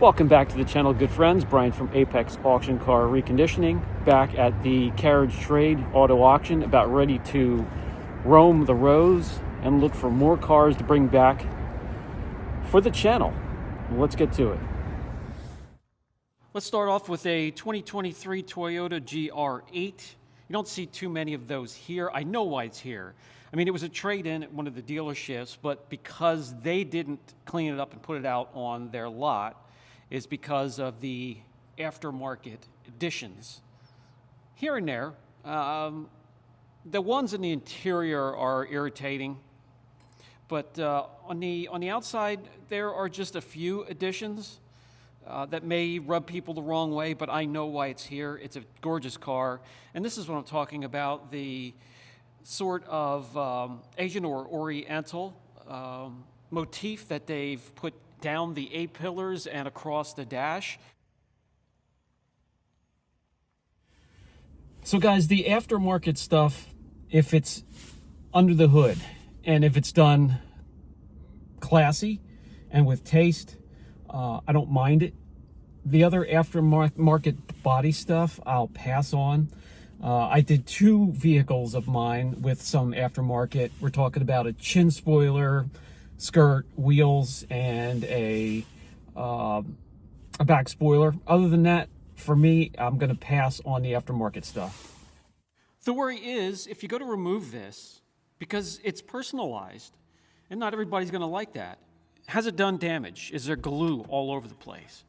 Welcome back to the channel, good friends. Brian from Apex Auction Car Reconditioning, back at the Carriage Trade Auto Auction, about ready to roam the roads and look for more cars to bring back for the channel. Let's get to it. Let's start off with a 2023 Toyota GR8. You don't see too many of those here. I know why it's here. I mean, it was a trade-in at one of the dealerships, but because they didn't clean it up and put it out on their lot, is because of the aftermarket additions. Here and there, the ones in the interior are irritating, but on the outside, there are just a few additions that may rub people the wrong way, but I know why it's here. It's a gorgeous car, and this is what I'm talking about, the sort of Asian or Oriental motif that they've put down the A-pillars and across the dash. So guys, the aftermarket stuff, if it's under the hood and if it's done classy and with taste, I don't mind it. The other aftermarket body stuff, I'll pass on. I did two vehicles of mine with some aftermarket. We're talking about a chin spoiler, skirt, wheels, and a back spoiler. Other than that, for me, I'm going to pass on the aftermarket stuff. The worry is, if you go to remove this, because it's personalized, and not everybody's going to like that, has it done damage? Is there glue all over the place?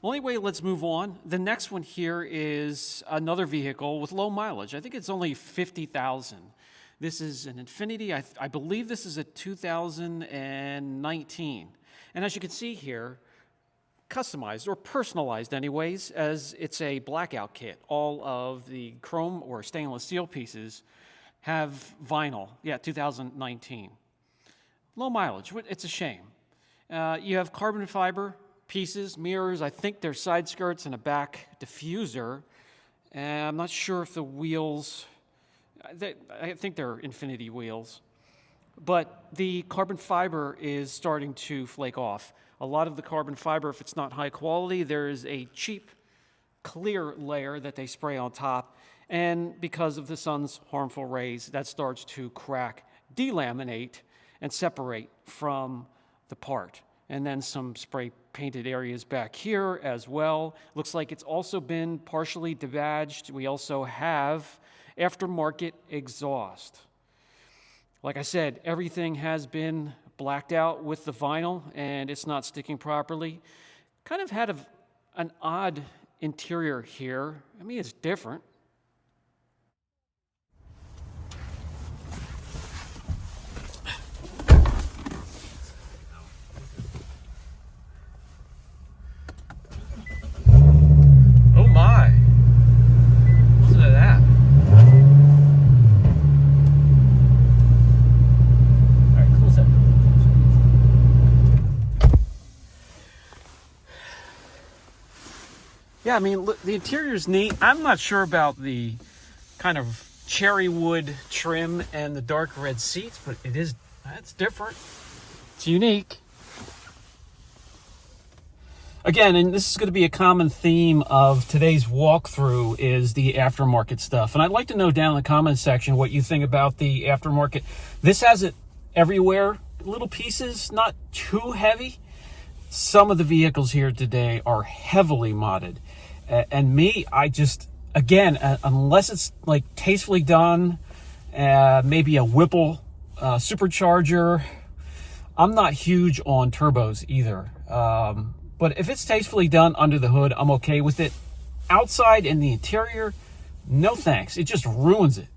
Well, anyway, let's move on. The next one here is another vehicle with low mileage. I think it's only 50,000. This is an Infiniti. I believe this is a 2019. And as you can see here, customized or personalized anyways, as it's a blackout kit. All of the chrome or stainless steel pieces have vinyl. Yeah, 2019. Low mileage. It's a shame. You have carbon fiber pieces, mirrors. I think they're side skirts and a back diffuser. And I'm not sure if the wheels... I think they're Infiniti wheels, but the carbon fiber is starting to flake off. A lot of the carbon fiber, if it's not high quality, there is a cheap clear layer that they spray on top, and because of the sun's harmful rays, that starts to crack, delaminate, and separate from the part. And then some spray painted areas back here as well. Looks like it's also been partially debadged. We also have aftermarket exhaust. Like I said, everything has been blacked out with the vinyl and it's not sticking properly. Kind of had an odd interior here. I mean, it's different. Oh my. Listen to that. Yeah, I mean, look, the interior's neat. I'm not sure about the kind of cherry wood trim and the dark red seats, but that's different. It's unique. Again, and this is going to be a common theme of today's walkthrough, is the aftermarket stuff. And I'd like to know down in the comments section what you think about the aftermarket. This has it everywhere. Little pieces, not too heavy. Some of the vehicles here today are heavily modded. And me, I just, again, unless it's like tastefully done, maybe a Whipple supercharger, I'm not huge on turbos either. But if it's tastefully done under the hood, I'm okay with it. Outside in the interior, no thanks. It just ruins it.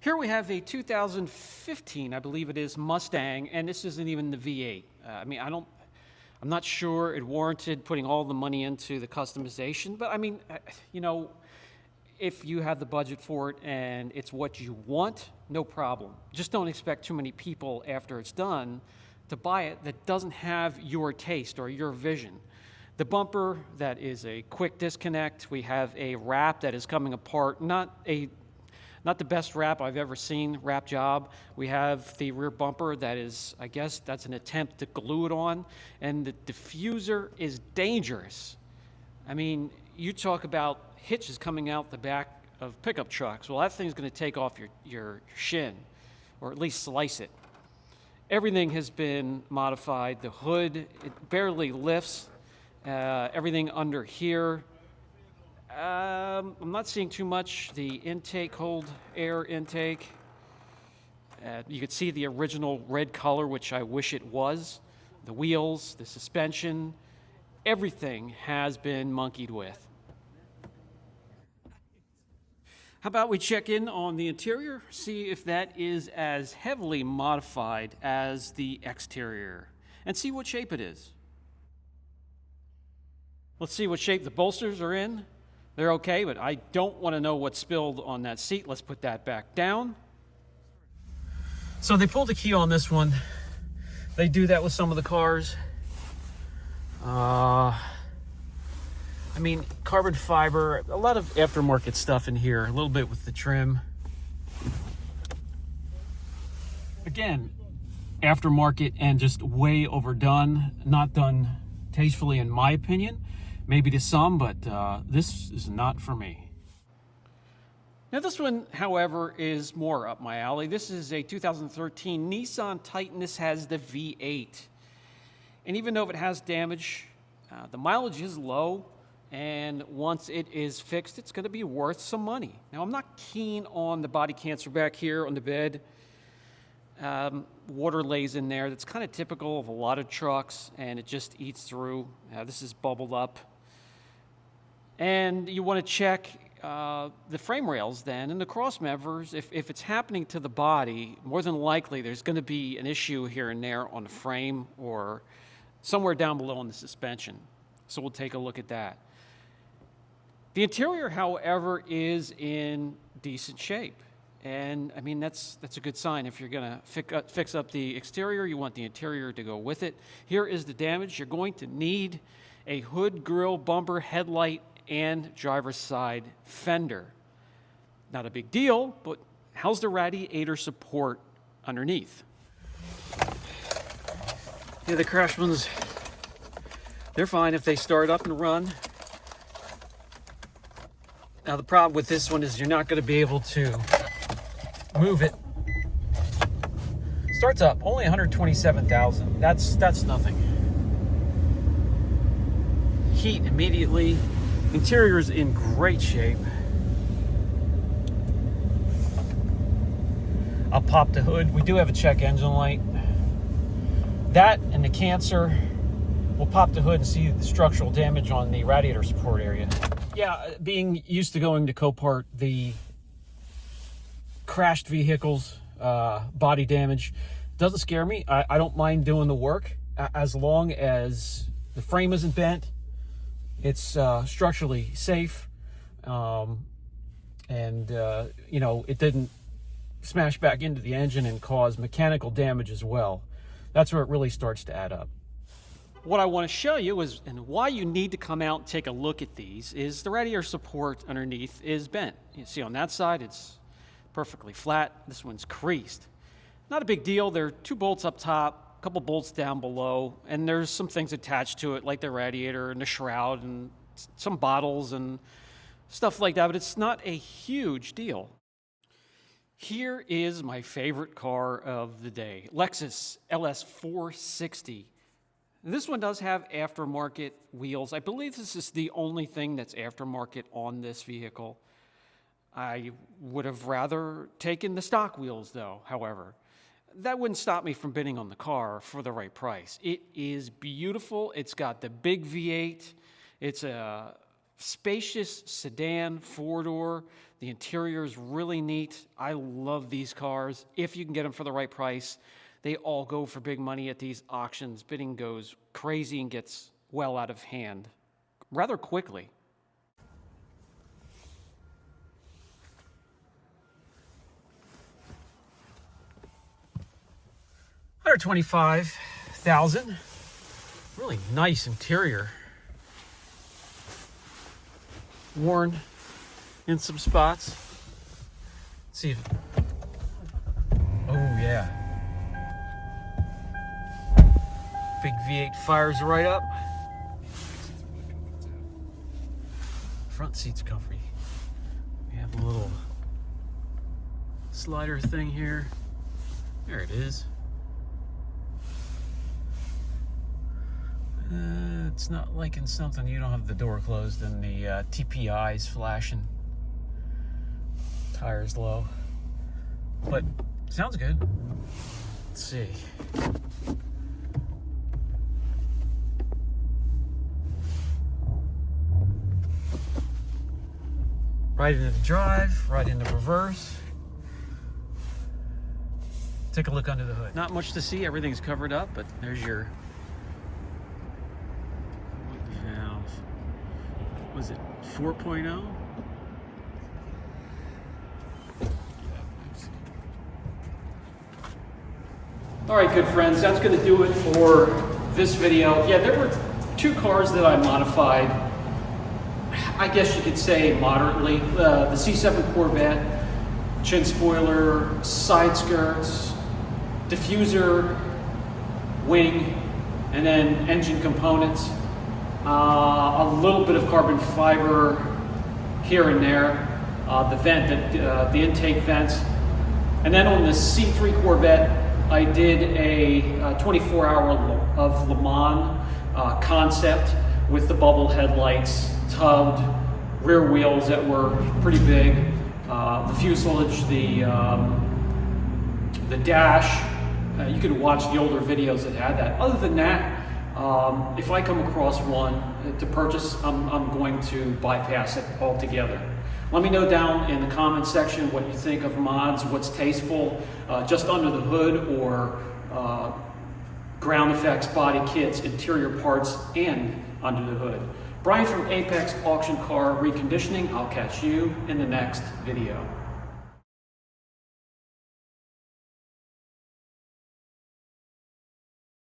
Here we have a 2015, I believe it is, Mustang, and this isn't even the V8. I mean, I'm not sure it warranted putting all the money into the customization, but I mean, you know, if you have the budget for it and it's what you want, no problem. Just don't expect too many people after it's done to buy it that doesn't have your taste or your vision. The bumper, that is a quick disconnect. We have a wrap that is coming apart, not Not the best wrap I've ever seen, wrap job. We have the rear bumper that is, I guess that's an attempt to glue it on, and the diffuser is dangerous. I mean, you talk about hitches coming out the back of pickup trucks. Well, that thing's going to take off your shin, or at least slice it. Everything has been modified. The hood, it barely lifts. Everything under here, I'm not seeing too much. The intake, cold air intake. You could see the original red color, which I wish it was. The wheels, the suspension, everything has been monkeyed with. How about we check in on the interior, see if that is as heavily modified as the exterior, and see what shape it is. Let's see what shape the bolsters are in. They're okay, but I don't want to know what spilled on that seat. Let's put that back down. So they pulled the key on this one. They do that with some of the cars. I mean, carbon fiber, a lot of aftermarket stuff in here, a little bit with the trim. Again, aftermarket and just way overdone, not done tastefully in my opinion. Maybe to some, but this is not for me. Now this one, however, is more up my alley. This is a 2013 Nissan Titan. This has the V8. And even though it has damage, the mileage is low. And once it is fixed, it's going to be worth some money. Now, I'm not keen on the body cancer back here on the bed. Water lays in there. That's kind of typical of a lot of trucks, and it just eats through. This is bubbled up. And you want to check the frame rails then and the cross members. If it's happening to the body, more than likely there's going to be an issue here and there on the frame or somewhere down below on the suspension. So we'll take a look at that. The interior, however, is in decent shape. And I mean, that's a good sign. If you're going to fix up the exterior, you want the interior to go with it. Here is the damage. You're going to need a hood, grille, bumper, headlight, and driver's side fender. Not a big deal, but how's the radiator support underneath? Yeah, the Craftsmans, they're fine if they start up and run. Now the problem with this one is you're not going to be able to move it. Starts up, only 127,000. That's nothing. Heat immediately. Interior is in great shape. I'll pop the hood. We do have a check engine light. That and the cancer. We'll pop the hood and see the structural damage on the radiator support area. Yeah, being used to going to Copart, the crashed vehicles, body damage, doesn't scare me. I don't mind doing the work as long as the frame isn't bent, it's structurally safe, and you know, it didn't smash back into the engine and cause mechanical damage as well. That's where it really starts to add up. What I want to show you is, and why you need to come out and take a look at these, is the radiator support underneath is bent. You see on that side, it's perfectly flat. This one's creased. Not a big deal. There are 2 bolts up top, a couple bolts down below, and there's some things attached to it, like the radiator and the shroud and some bottles and stuff like that, but it's not a huge deal. Here is my favorite car of the day, Lexus Lx 460. This one does have aftermarket wheels. I believe this is the only thing that's aftermarket on this vehicle. I would have rather taken the stock wheels though, however. That wouldn't stop me from bidding on the car for the right price. It is beautiful. It's got the big V8. It's a spacious sedan, 4-door. The interior is really neat. I love these cars. If you can get them for the right price, they all go for big money at these auctions. Bidding goes crazy and gets well out of hand rather quickly. $125,000. Really nice interior. Worn in some spots. Let's see if... Oh, yeah. Big V8 fires right up. Front seat's comfy. We have a little slider thing here. There it is. It's not liking something. You don't have the door closed and the TPI's flashing. Tires low. But sounds good. Let's see. Right into the drive, right into reverse. Take a look under the hood. Not much to see, everything's covered up, but there's your... Was it 4.0? All right, good friends, that's going to do it for this video. Yeah, there were two cars that I modified, I guess you could say moderately. The C7 Corvette, chin spoiler, side skirts, diffuser, wing, and then engine components. A little bit of carbon fiber here and there, the intake vents. And then on the C3 Corvette, I did a 24-hour of Le Mans concept with the bubble headlights, tubbed, rear wheels that were pretty big, the fuselage, the dash. You could watch the older videos that had that. Other than that, if I come across one to purchase, I'm going to bypass it altogether. Let me know down in the comment section what you think of mods, what's tasteful, just under the hood or ground effects, body kits, interior parts, and under the hood. Brian from Apex Auction Car Reconditioning. I'll catch you in the next video.